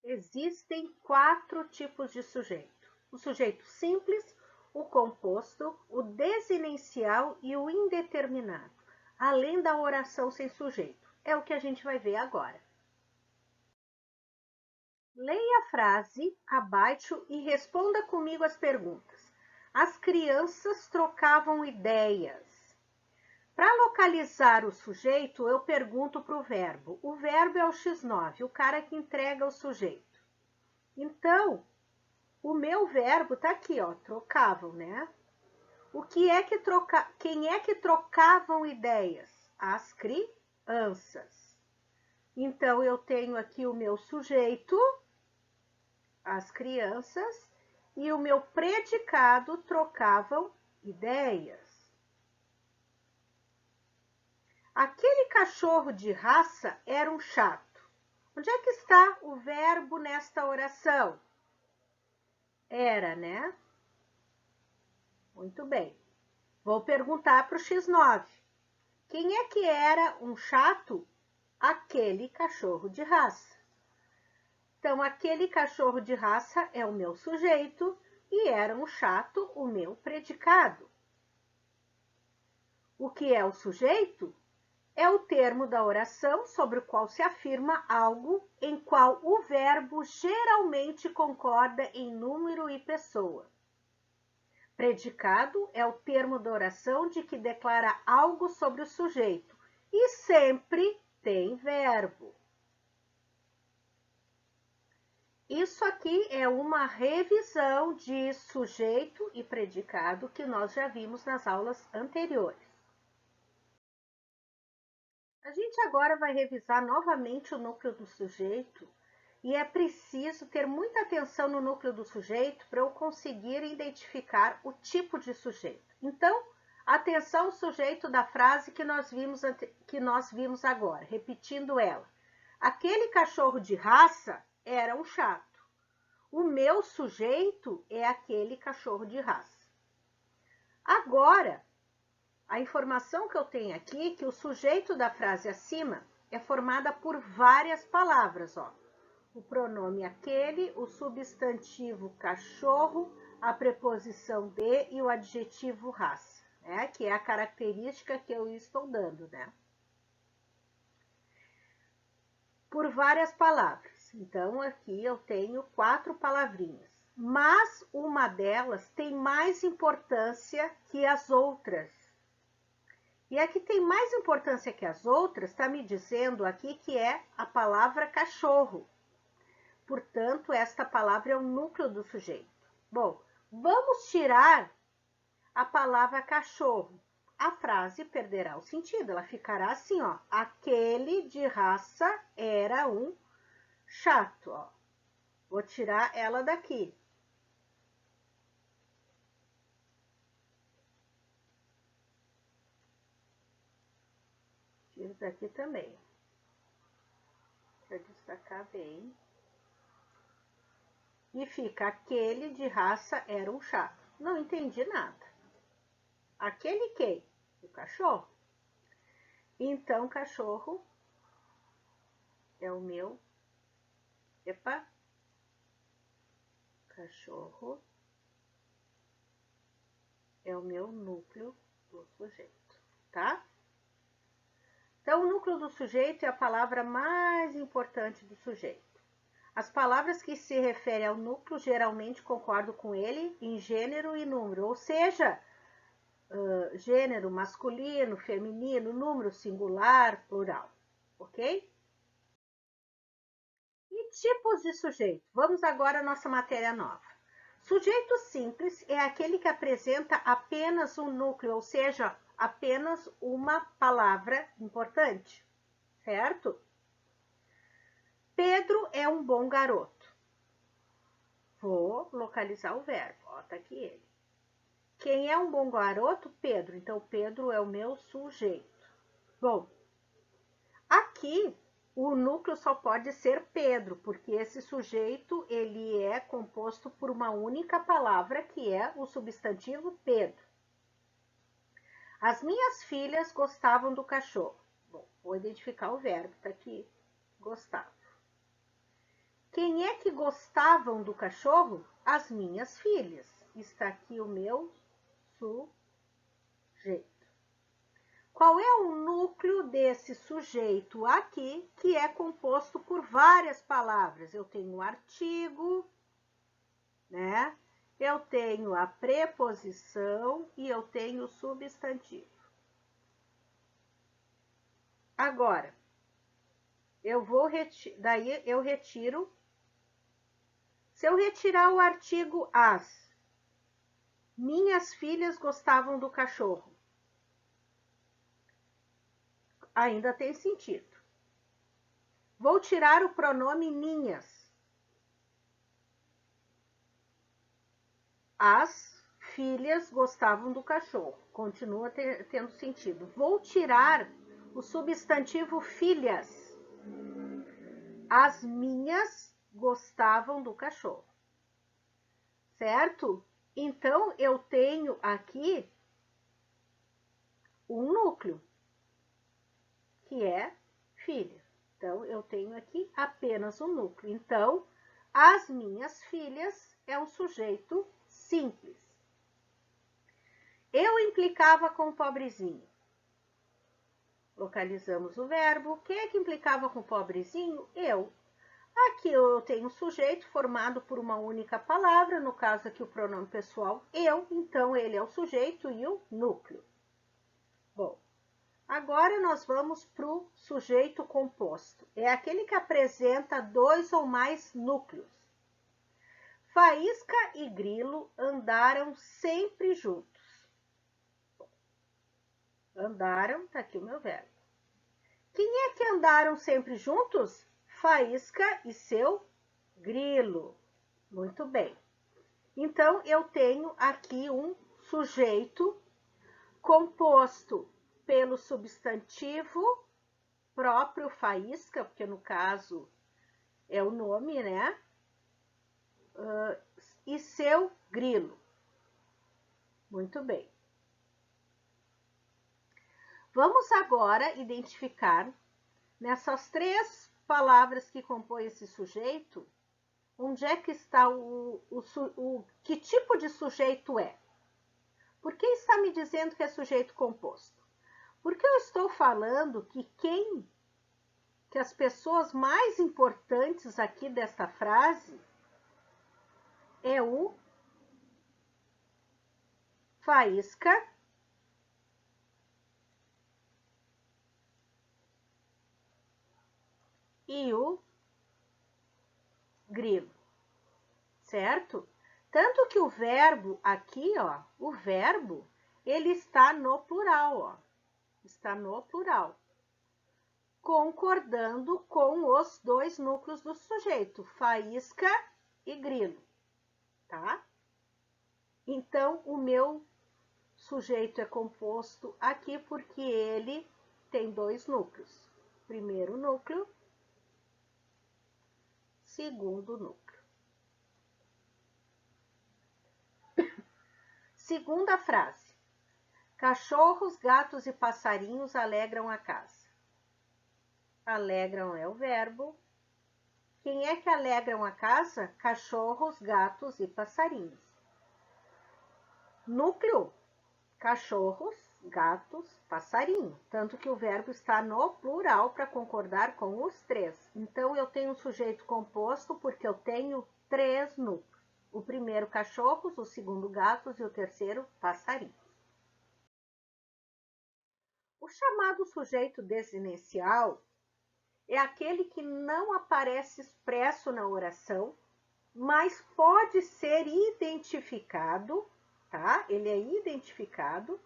Existem 4 tipos de sujeito: o sujeito simples, o composto, o desinencial e o indeterminado, além da oração sem sujeito. É o que a gente vai ver agora. Leia a frase abaixo e responda comigo as perguntas. As crianças trocavam ideias. Para localizar o sujeito, eu pergunto para o verbo. O verbo é o X9, o cara que entrega o sujeito. Então, o meu verbo tá aqui, ó, trocavam, né? Quem é que trocavam ideias? As crianças. Então, eu tenho aqui o meu sujeito, as crianças, e o meu predicado, trocavam ideias. Aquele cachorro de raça era um chato. Onde é que está o verbo nesta oração? Era, né? Muito bem. Vou perguntar para o X9. Quem é que era um chato? Aquele cachorro de raça. Então, aquele cachorro de raça é o meu sujeito e era um chato o meu predicado. O que é o sujeito? É o termo da oração sobre o qual se afirma algo em qual o verbo geralmente concorda em número e pessoa. Predicado é o termo da oração de que declara algo sobre o sujeito e sempre tem verbo. Isso aqui é uma revisão de sujeito e predicado que nós já vimos nas aulas anteriores. A gente agora vai revisar novamente o núcleo do sujeito e é preciso ter muita atenção no núcleo do sujeito para eu conseguir identificar o tipo de sujeito. Então, atenção ao sujeito da frase que nós vimos agora, repetindo ela. Aquele cachorro de raça era um chato. O meu sujeito é aquele cachorro de raça. Agora, a informação que eu tenho aqui é que o sujeito da frase acima é formada por várias palavras, ó. O pronome aquele, o substantivo cachorro, a preposição de e o adjetivo raça, né? Que é a característica que eu estou dando, né? Por várias palavras. Então, aqui eu tenho 4 palavrinhas. Mas uma delas tem mais importância que as outras. E a que tem mais importância que as outras está me dizendo aqui que é a palavra cachorro. Portanto, esta palavra é o núcleo do sujeito. Bom, vamos tirar a palavra cachorro. A frase perderá o sentido, ela ficará assim, ó. Aquele de raça era um chato, ó. Vou tirar ela daqui. Tiro daqui também. Deixa eu destacar bem. E fica, aquele de raça era um chato. Não entendi nada. Aquele quem? O cachorro. Então, cachorro é o meu. Epa. Cachorro é o meu núcleo do sujeito, tá? Então, o núcleo do sujeito é a palavra mais importante do sujeito. As palavras que se referem ao núcleo geralmente concordam com ele em gênero e número, ou seja, gênero masculino, feminino, número singular, plural, ok? E tipos de sujeito? Vamos agora à nossa matéria nova. Sujeito simples é aquele que apresenta apenas um núcleo, ou seja, apenas uma palavra importante, certo? Pedro é um bom garoto. Vou localizar o verbo, ó, tá aqui ele. Quem é um bom garoto? Pedro. Então, Pedro é o meu sujeito. Bom, aqui o núcleo só pode ser Pedro, porque esse sujeito ele é composto por uma única palavra, que é o substantivo Pedro. As minhas filhas gostavam do cachorro. Bom, vou identificar o verbo, tá aqui, gostava. Quem é que gostavam do cachorro? As minhas filhas. Está aqui o meu sujeito. Qual é o núcleo desse sujeito aqui, que é composto por várias palavras? Eu tenho o artigo, né? Eu tenho a preposição e eu tenho o substantivo. Agora, daí eu retiro. Se eu retirar o artigo as, minhas filhas gostavam do cachorro. Ainda tem sentido. Vou tirar o pronome minhas. As filhas gostavam do cachorro. Continua tendo sentido. Vou tirar o substantivo filhas. As minhas gostavam do cachorro. Certo? Então, eu tenho aqui um núcleo, que é filha. Então, eu tenho aqui apenas um núcleo. Então, as minhas filhas é um sujeito simples. Eu implicava com o pobrezinho. Localizamos o verbo. Quem é que implicava com o pobrezinho? Eu. Aqui eu tenho um sujeito formado por uma única palavra, no caso aqui o pronome pessoal eu, então ele é o sujeito e o núcleo. Bom, agora nós vamos para o sujeito composto. É aquele que apresenta dois ou mais núcleos. Faísca e Grilo andaram sempre juntos. Andaram, tá aqui o meu verbo. Quem é que andaram sempre juntos? Faísca e seu grilo. Muito bem. Então, eu tenho aqui um sujeito composto pelo substantivo próprio faísca, porque no caso é o nome, né? E seu grilo. Muito bem. Vamos agora identificar nessas três palavras que compõem esse sujeito, onde é que está que tipo de sujeito é? Por que está me dizendo que é sujeito composto? Porque eu estou falando que as pessoas mais importantes aqui desta frase é o Faísca e o Grilo, certo? Tanto que o verbo aqui, ó, o verbo, ele está no plural, ó. Está no plural. Concordando com os dois núcleos do sujeito, faísca e grilo, tá? Então, o meu sujeito é composto aqui porque ele tem dois núcleos. Primeiro núcleo, segundo núcleo. Segunda frase. Cachorros, gatos e passarinhos alegram a casa. Alegram é o verbo. Quem é que alegram a casa? Cachorros, gatos e passarinhos. Núcleo, cachorros, gatos, passarinho. Tanto que o verbo está no plural para concordar com os três. Então, eu tenho um sujeito composto porque eu tenho três núcleos. O primeiro, cachorros, o segundo, gatos e o terceiro, passarinhos. O chamado sujeito desinicial é aquele que não aparece expresso na oração, mas pode ser identificado, tá? Ele é identificado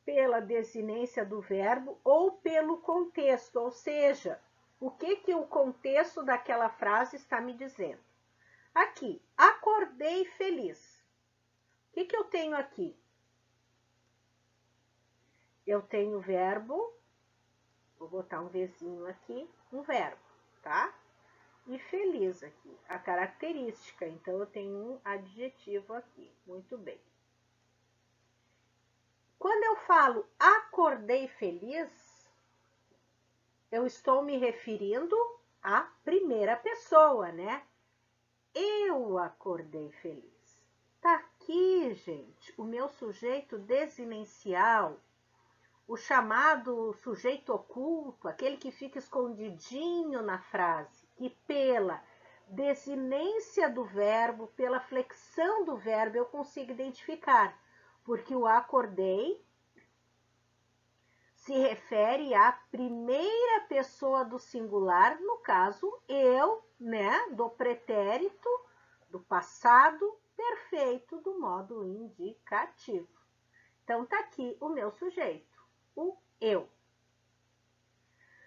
pela desinência do verbo ou pelo contexto, ou seja, o que o contexto daquela frase está me dizendo. Aqui, acordei feliz. O que eu tenho aqui? Eu tenho o verbo, vou botar um Vzinho aqui, um verbo, tá? E feliz aqui, a característica. Então, eu tenho um adjetivo aqui. Muito bem. Quando eu falo acordei feliz, eu estou me referindo à primeira pessoa, né? Eu acordei feliz. Tá aqui, gente, o meu sujeito desinencial, o chamado sujeito oculto, aquele que fica escondidinho na frase, que pela desinência do verbo, pela flexão do verbo, eu consigo identificar, porque o acordei se refere à primeira pessoa do singular, no caso, eu, né, do pretérito, do passado perfeito, do modo indicativo. Então, tá aqui o meu sujeito, o eu.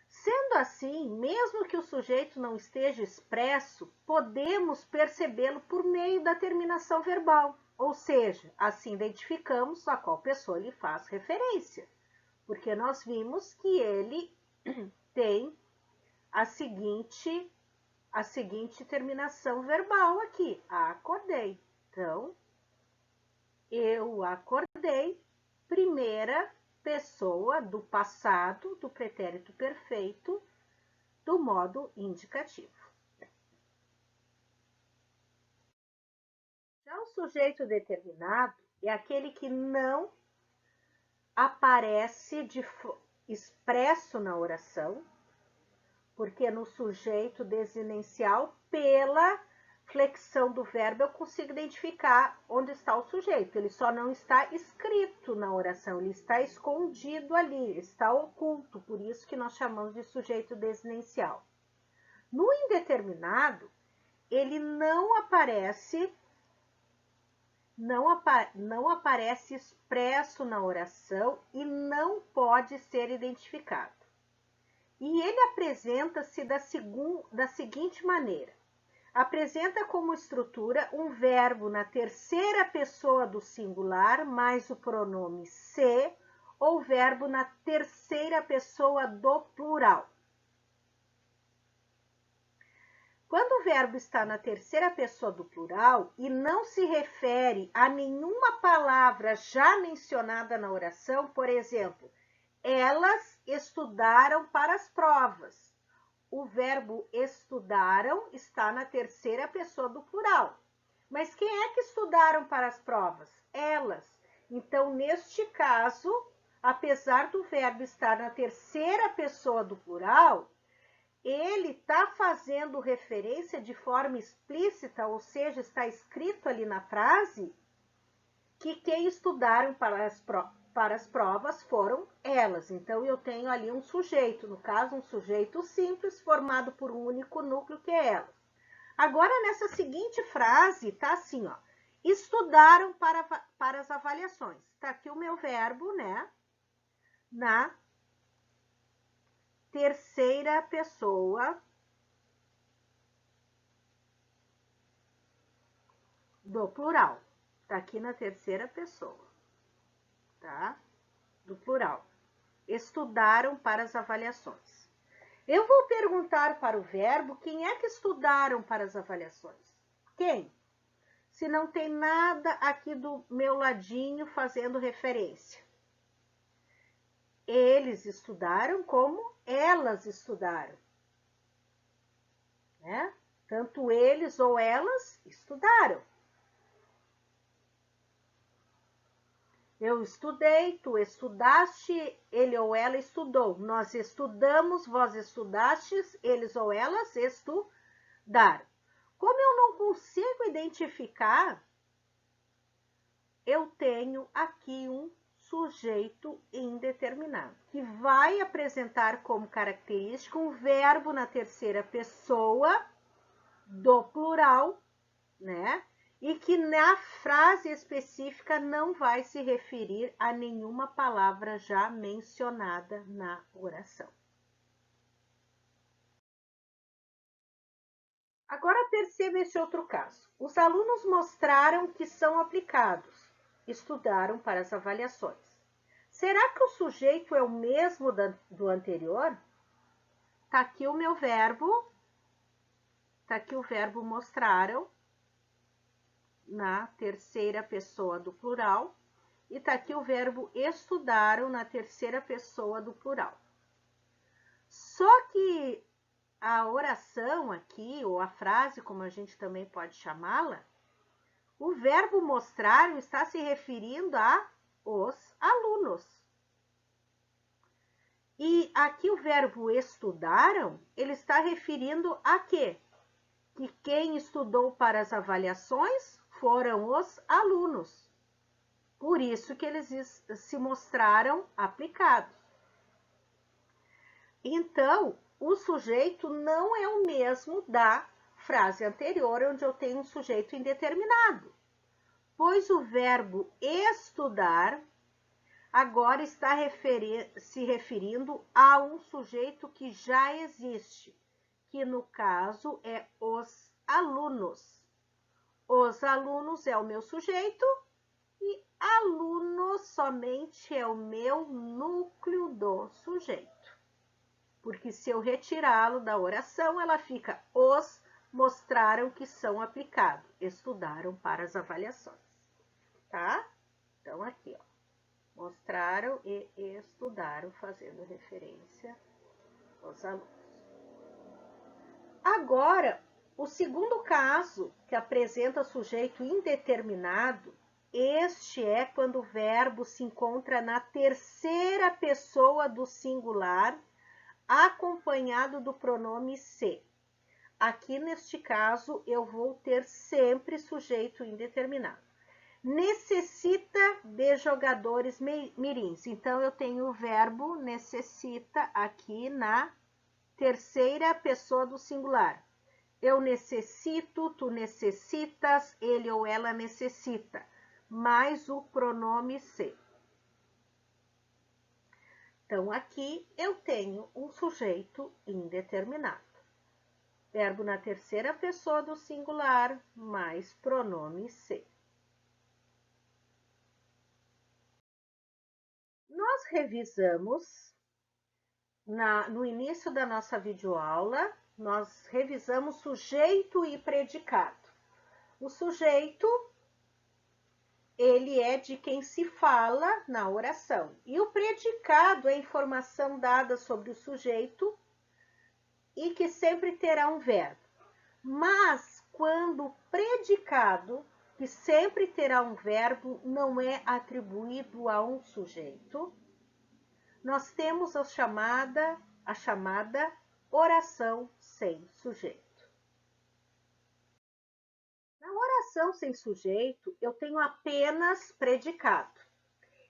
Sendo assim, mesmo que o sujeito não esteja expresso, podemos percebê-lo por meio da terminação verbal, ou seja, assim identificamos a qual pessoa lhe faz referência, porque nós vimos que ele tem a seguinte terminação verbal aqui, acordei. Então, eu acordei, primeira pessoa do passado, do pretérito perfeito, do modo indicativo. Já o sujeito determinado é aquele que não aparece expresso na oração, porque no sujeito desinencial, pela flexão do verbo, eu consigo identificar onde está o sujeito. Ele só não está escrito na oração, ele está escondido ali, está oculto, por isso que nós chamamos de sujeito desinencial. No indeterminado, ele não aparece expresso na oração e não pode ser identificado. E ele apresenta-se da seguinte maneira. Apresenta como estrutura um verbo na terceira pessoa do singular, mais o pronome se, ou verbo na terceira pessoa do plural. Quando o verbo está na terceira pessoa do plural e não se refere a nenhuma palavra já mencionada na oração, por exemplo, elas estudaram para as provas. O verbo estudaram está na terceira pessoa do plural. Mas quem é que estudaram para as provas? Elas. Então, neste caso, apesar do verbo estar na terceira pessoa do plural, ele está fazendo referência de forma explícita, ou seja, está escrito ali na frase, que quem estudaram para as provas foram elas. Então, eu tenho ali um sujeito, no caso, um sujeito simples, formado por um único núcleo, que é elas. Agora, nessa seguinte frase, tá assim, ó. Estudaram para as avaliações. Tá aqui o meu verbo, né? Na terceira pessoa do plural. Tá aqui na terceira pessoa, tá? Do plural. Estudaram para as avaliações. Eu vou perguntar para o verbo quem é que estudaram para as avaliações. Quem? Se não tem nada aqui do meu ladinho fazendo referência. Eles estudaram como elas estudaram. Né? Tanto eles ou elas estudaram. Eu estudei, tu estudaste, ele ou ela estudou. Nós estudamos, vós estudastes, eles ou elas estudaram. Como eu não consigo identificar, eu tenho aqui um sujeito indeterminado, que vai apresentar como característica um verbo na terceira pessoa do plural, né? E que na frase específica não vai se referir a nenhuma palavra já mencionada na oração. Agora perceba esse outro caso. Os alunos mostraram que são aplicados, estudaram para as avaliações. Será que o sujeito é o mesmo do anterior? Tá aqui o meu verbo, tá aqui o verbo mostraram, na terceira pessoa do plural, e tá aqui o verbo estudaram na terceira pessoa do plural. Só que a oração aqui, ou a frase, como a gente também pode chamá-la, o verbo mostrar está se referindo a os alunos. E aqui o verbo estudaram, ele está referindo a quê? Que quem estudou para as avaliações foram os alunos. Por isso que eles se mostraram aplicados. Então, o sujeito não é o mesmo da frase anterior, onde eu tenho um sujeito indeterminado, pois o verbo estudar agora está se referindo a um sujeito que já existe, que no caso é os alunos. Os alunos é o meu sujeito e alunos somente é o meu núcleo do sujeito. Porque se eu retirá-lo da oração, ela fica: os mostraram que são aplicados, estudaram para as avaliações. Tá? Então, aqui, ó. Mostraram e estudaram, fazendo referência aos alunos. Agora, o segundo caso, que apresenta sujeito indeterminado, este é quando o verbo se encontra na terceira pessoa do singular, acompanhado do pronome se. Aqui, neste caso, eu vou ter sempre sujeito indeterminado. Necessita de jogadores mirins. Então, eu tenho o verbo necessita aqui na terceira pessoa do singular. Eu necessito, tu necessitas, ele ou ela necessita, mais o pronome se. Então, aqui eu tenho um sujeito indeterminado. Verbo na terceira pessoa do singular, mais pronome se. Nós revisamos, no início da nossa videoaula, nós revisamos sujeito e predicado. O sujeito, ele é de quem se fala na oração. E o predicado é a informação dada sobre o sujeito e que sempre terá um verbo. Mas quando o predicado, que sempre terá um verbo, não é atribuído a um sujeito, nós temos a chamada oração sem sujeito. Na oração sem sujeito, eu tenho apenas predicado.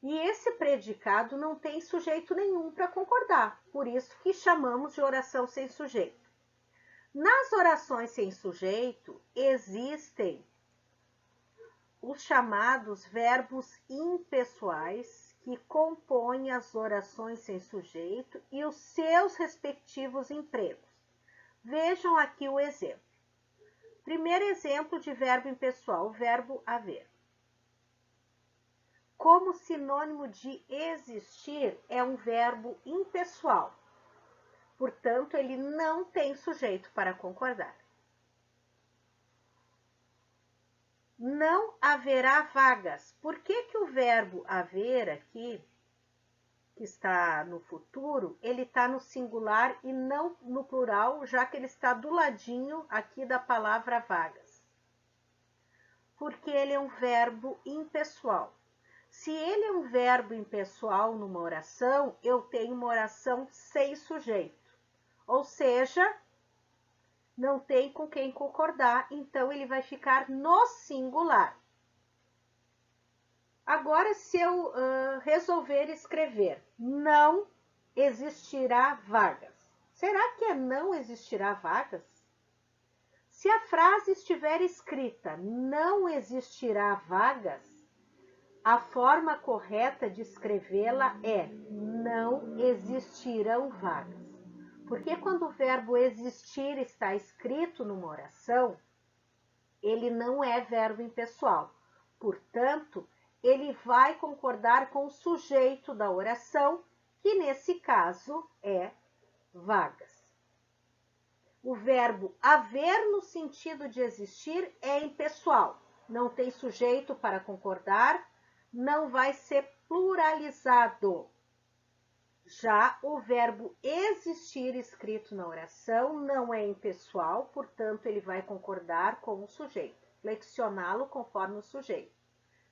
E esse predicado não tem sujeito nenhum para concordar, por isso que chamamos de oração sem sujeito. Nas orações sem sujeito, existem os chamados verbos impessoais, que compõem as orações sem sujeito e os seus respectivos empregos. Vejam aqui o exemplo. Primeiro exemplo de verbo impessoal, o verbo haver. Como sinônimo de existir, é um verbo impessoal. Portanto, ele não tem sujeito para concordar. Não haverá vagas. Por que que o verbo haver aqui, que está no futuro, ele está no singular e não no plural, já que ele está do ladinho aqui da palavra vagas? Porque ele é um verbo impessoal. Se ele é um verbo impessoal numa oração, eu tenho uma oração sem sujeito. Ou seja, não tem com quem concordar, então ele vai ficar no singular. Agora, se eu resolver escrever não existirá vagas, será que é não existirá vagas? Se a frase estiver escrita não existirá vagas, a forma correta de escrevê-la é não existirão vagas. Porque quando o verbo existir está escrito numa oração, ele não é verbo impessoal. Portanto, ele vai concordar com o sujeito da oração, que nesse caso é vagas. O verbo haver no sentido de existir é impessoal. Não tem sujeito para concordar, não vai ser pluralizado. Já o verbo existir escrito na oração não é impessoal, portanto, ele vai concordar com o sujeito, flexioná-lo conforme o sujeito.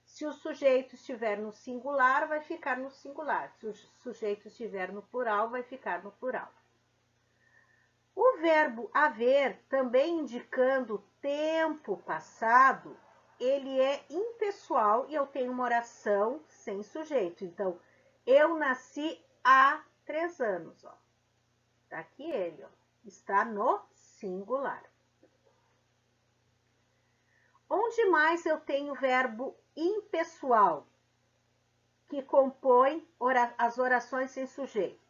Se o sujeito estiver no singular, vai ficar no singular. Se o sujeito estiver no plural, vai ficar no plural. O verbo haver, também indicando tempo passado, ele é impessoal e eu tenho uma oração sem sujeito. Então, eu nasci há 3 anos. Ó. Tá aqui ele, ó. Está no singular. Onde mais eu tenho verbo impessoal, que compõe as orações sem sujeito?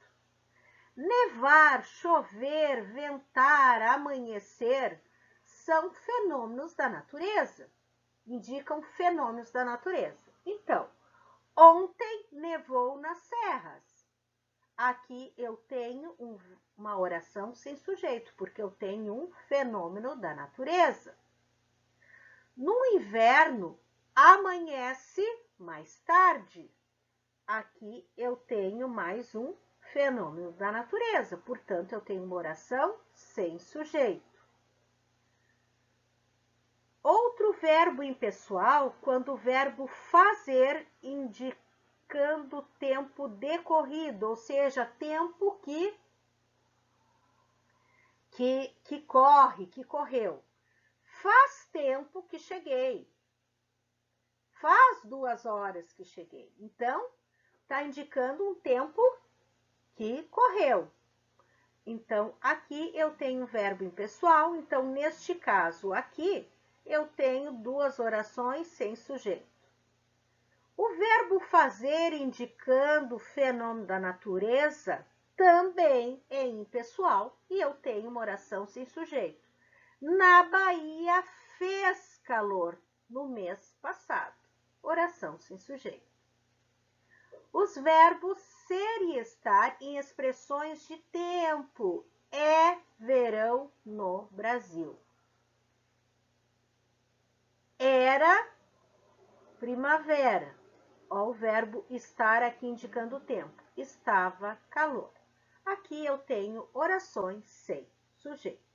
Nevar, chover, ventar, amanhecer são fenômenos da natureza, indicam fenômenos da natureza. Então, ontem nevou nas serras. Aqui eu tenho uma oração sem sujeito, porque eu tenho um fenômeno da natureza. No inverno, amanhece mais tarde. Aqui eu tenho mais um fenômeno da natureza, portanto, eu tenho uma oração sem sujeito. Outro verbo impessoal, quando o verbo fazer indicando tempo decorrido, ou seja, tempo que corre, que correu. Faz tempo que cheguei. Faz 2 horas que cheguei. Então, está indicando um tempo que correu. Então, aqui eu tenho um verbo impessoal. Então, neste caso aqui, eu tenho 2 orações sem sujeito. O verbo fazer indicando fenômeno da natureza também é impessoal e eu tenho uma oração sem sujeito. Na Bahia fez calor no mês passado. Oração sem sujeito. Os verbos ser e estar em expressões de tempo. É verão no Brasil. Era primavera. Ó, o verbo estar aqui indicando o tempo. Estava calor. Aqui eu tenho orações sem sujeito.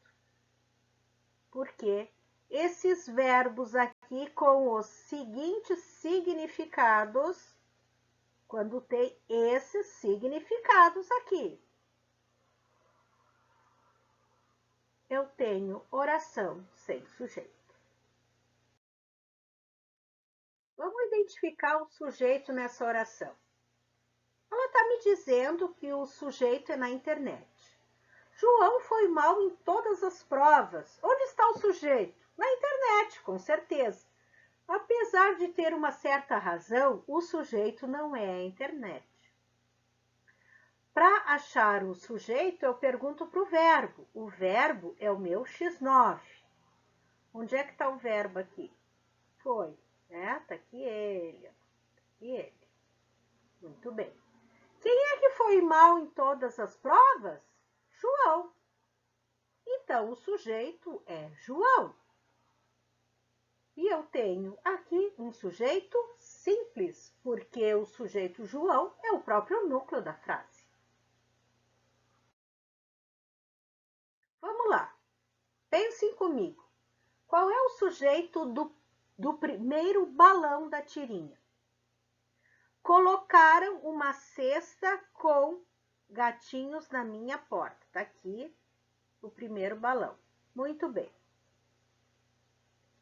Porque esses verbos aqui com os seguintes significados, quando tem esses significados aqui, eu tenho oração sem sujeito. Vamos identificar o sujeito nessa oração. Ela está me dizendo que o sujeito é na internet. João foi mal em todas as provas. Onde está o sujeito? Na internet, com certeza. Apesar de ter uma certa razão, o sujeito não é a internet. Para achar o sujeito, eu pergunto para o verbo. O verbo é o meu X9. Onde é que está o verbo aqui? Foi, né? Está aqui ele. Aqui ele. Muito bem. Quem é que foi mal em todas as provas? João. Então, o sujeito é João. E eu tenho aqui um sujeito simples, porque o sujeito João é o próprio núcleo da frase. Vamos lá. Pensem comigo. Qual é o sujeito do primeiro balão da tirinha? Colocaram uma cesta com gatinhos na minha porta. Está aqui o primeiro balão. Muito bem.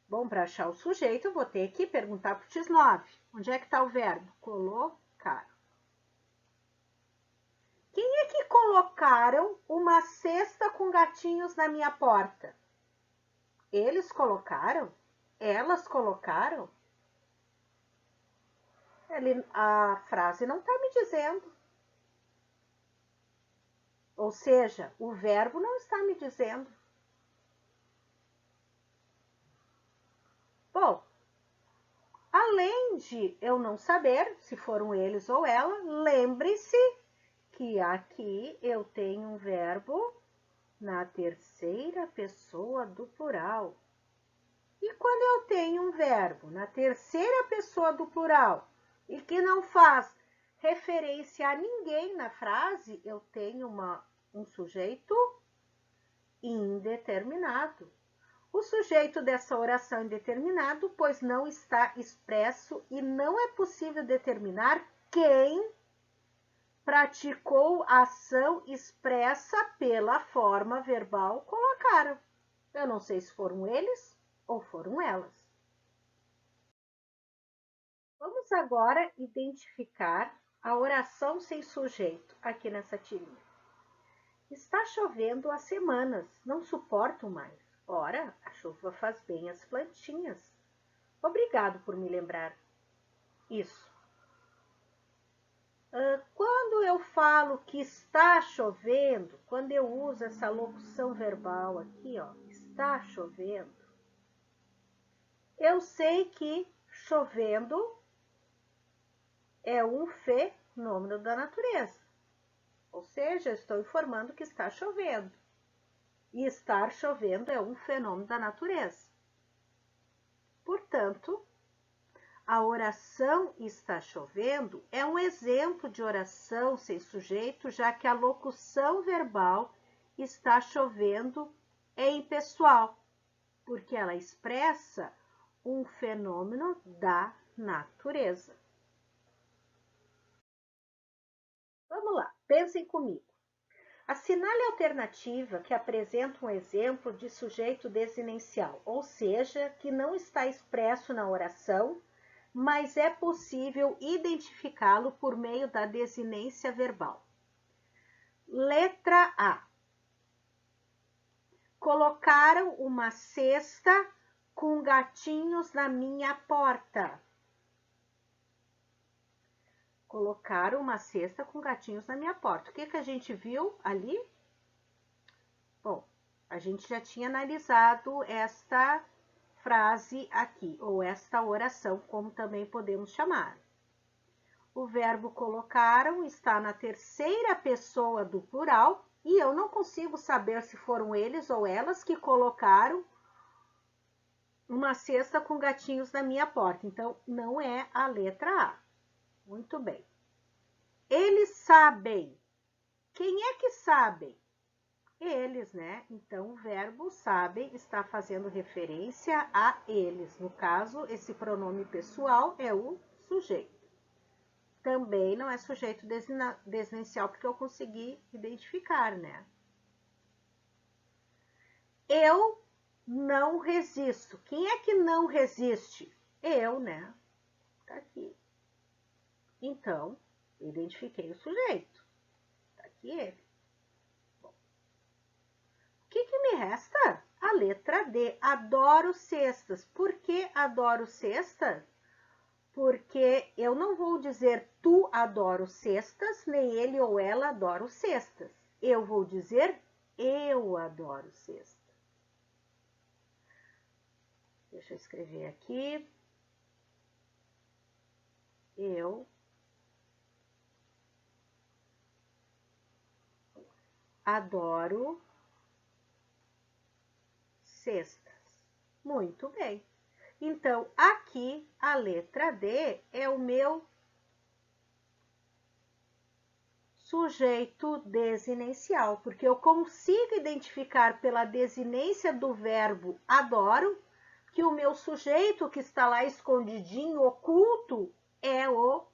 Bom, para achar o sujeito, eu vou ter que perguntar para o X9. Onde é que está o verbo? Colocar. Quem é que colocaram uma cesta com gatinhos na minha porta? Eles colocaram? Elas colocaram? A frase não está me dizendo. Ou seja, o verbo não está me dizendo. Bom, além de eu não saber se foram eles ou ela, lembre-se que aqui eu tenho um verbo na terceira pessoa do plural. E quando eu tenho um verbo na terceira pessoa do plural e que não faz referência a ninguém na frase, eu tenho um sujeito indeterminado. O sujeito dessa oração indeterminado, pois não está expresso e não é possível determinar quem praticou a ação expressa pela forma verbal colocaram. Eu não sei se foram eles ou foram elas. Vamos agora identificar a oração sem sujeito aqui nessa tirinha. Está chovendo há semanas, não suporto mais. Ora, a chuva faz bem às plantinhas. Obrigado por me lembrar isso. Quando eu falo que está chovendo, quando eu uso essa locução verbal aqui, ó, está chovendo, eu sei que chovendo é um fenômeno da natureza. Ou seja, eu estou informando que está chovendo. E estar chovendo é um fenômeno da natureza. Portanto, a oração está chovendo é um exemplo de oração sem sujeito, já que a locução verbal está chovendo é impessoal, porque ela expressa um fenômeno da natureza. Vamos lá, pensem comigo. Assinale a alternativa que apresenta um exemplo de sujeito desinencial, ou seja, que não está expresso na oração, mas é possível identificá-lo por meio da desinência verbal. Letra A. Colocaram uma cesta com gatinhos na minha porta. Colocaram uma cesta com gatinhos na minha porta. O que a gente viu ali? Bom, a gente já tinha analisado esta frase aqui, ou esta oração, como também podemos chamar. O verbo colocaram está na terceira pessoa do plural e eu não consigo saber se foram eles ou elas que colocaram uma cesta com gatinhos na minha porta. Então, não é a letra A. Muito bem. Eles sabem. Quem é que sabem? Eles, né? Então, o verbo sabem está fazendo referência a eles. No caso, esse pronome pessoal é o sujeito. Também não é sujeito desinencial, porque eu consegui identificar, né? Eu não resisto. Quem é que não resiste? Eu, né? Tá aqui. Então, identifiquei o sujeito. Tá aqui ele. Bom, o que me resta? A letra D. Adoro cestas. Por que adoro cestas? Porque eu não vou dizer tu adoro cestas, nem ele ou ela adoro cestas. Eu vou dizer eu adoro cestas. Deixa eu escrever aqui. Eu adoro cestas. Muito bem. Então, aqui, a letra D é o meu sujeito desinencial, porque eu consigo identificar pela desinência do verbo adoro que o meu sujeito que está lá escondidinho, oculto, é o